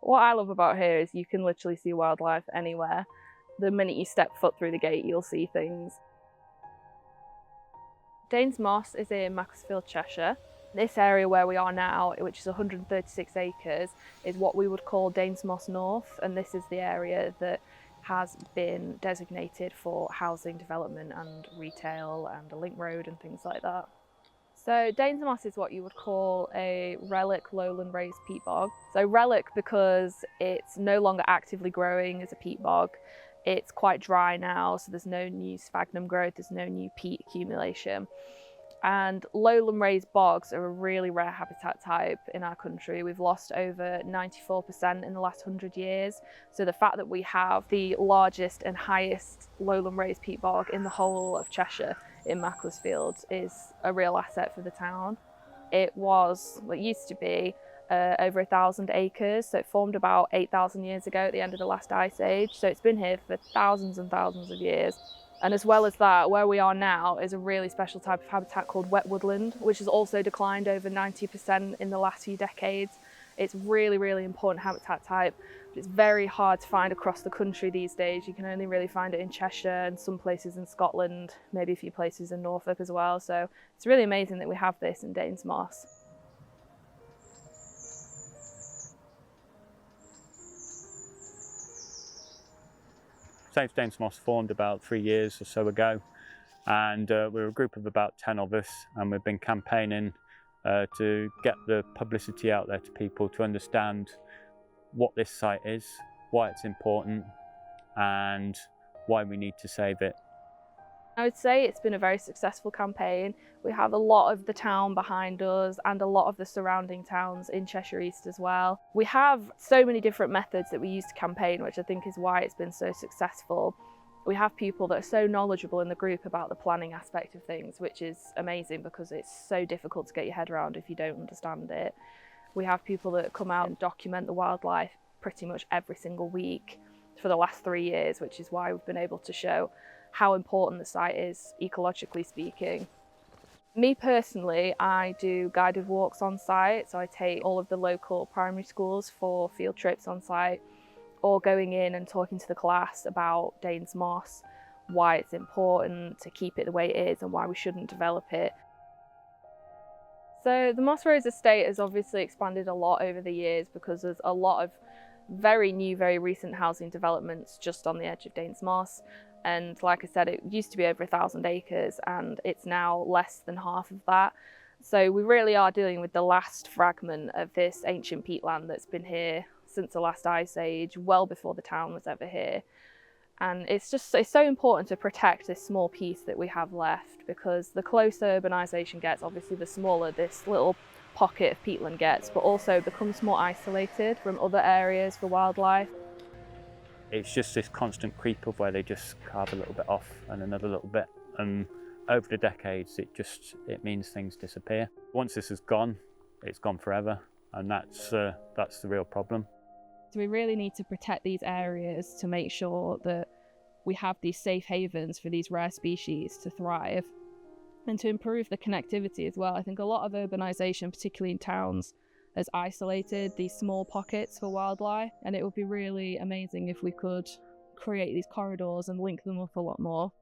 What I love about here is you can literally see wildlife anywhere. The minute you step foot through the gate, you'll see things. Danes Moss is in Macclesfield, Cheshire. This area where we are now, which is 136 acres, is what we would call Danes Moss North, and this is the area that has been designated for housing development and retail and a link road and things like that. So Danes Moss is what you would call a relic lowland raised peat bog. So relic because it's no longer actively growing as a peat bog. It's quite dry now, so there's no new sphagnum growth, there's no new peat accumulation. And lowland raised bogs are a really rare habitat type in our country. We've lost over 94% in the last 100 years. So the fact that we have the largest and highest lowland raised peat bog in the whole of Cheshire in Macclesfield is a real asset for the town. It used to be over 1,000 acres, so it formed about 8,000 years ago at the end of the last ice age. So it's been here for thousands and thousands of years. And as well as that, where we are now is a really special type of habitat called wet woodland, which has also declined over 90% in the last few decades. It's really, really important habitat type, but it's very hard to find across the country these days. You can only really find it in Cheshire and some places in Scotland, maybe a few places in Norfolk as well. So it's really amazing that we have this in Danes Moss. Safe Danes Moss formed about 3 years or so ago, and we're a group of about 10 of us, and we've been campaigning to get the publicity out there to people to understand what this site is, why it's important, and why we need to save it. I would say it's been a very successful campaign. We have a lot of the town behind us and a lot of the surrounding towns in Cheshire East as well. We have so many different methods that we use to campaign, which I think is why it's been so successful. We have people that are so knowledgeable in the group about the planning aspect of things, which is amazing because it's so difficult to get your head around if you don't understand it. We have people that come out and document the wildlife pretty much every single week for the last 3 years, which is why we've been able to show how important the site is, ecologically speaking. Me personally, I do guided walks on site, so I take all of the local primary schools for field trips on site, or going in and talking to the class about Danes Moss, why it's important to keep it the way it is and why we shouldn't develop it. So the Moss Rose estate has obviously expanded a lot over the years because there's a lot of very new, very recent housing developments just on the edge of Danes Moss. And like I said, it used to be over 1,000 acres and it's now less than half of that. So we really are dealing with the last fragment of this ancient peatland that's been here since the last ice age, well before the town was ever here. And it's so important to protect this small piece that we have left, because the closer urbanisation gets, obviously the smaller this little pocket of peatland gets, but also becomes more isolated from other areas for wildlife. It's just this constant creep of where they just carve a little bit off and another little bit, and over the decades it means things disappear. Once this is gone, it's gone forever, and that's the real problem. So we really need to protect these areas to make sure that we have these safe havens for these rare species to thrive and to improve the connectivity as well. I think a lot of urbanisation, particularly in towns, has isolated these small pockets for wildlife, and it would be really amazing if we could create these corridors and link them up a lot more.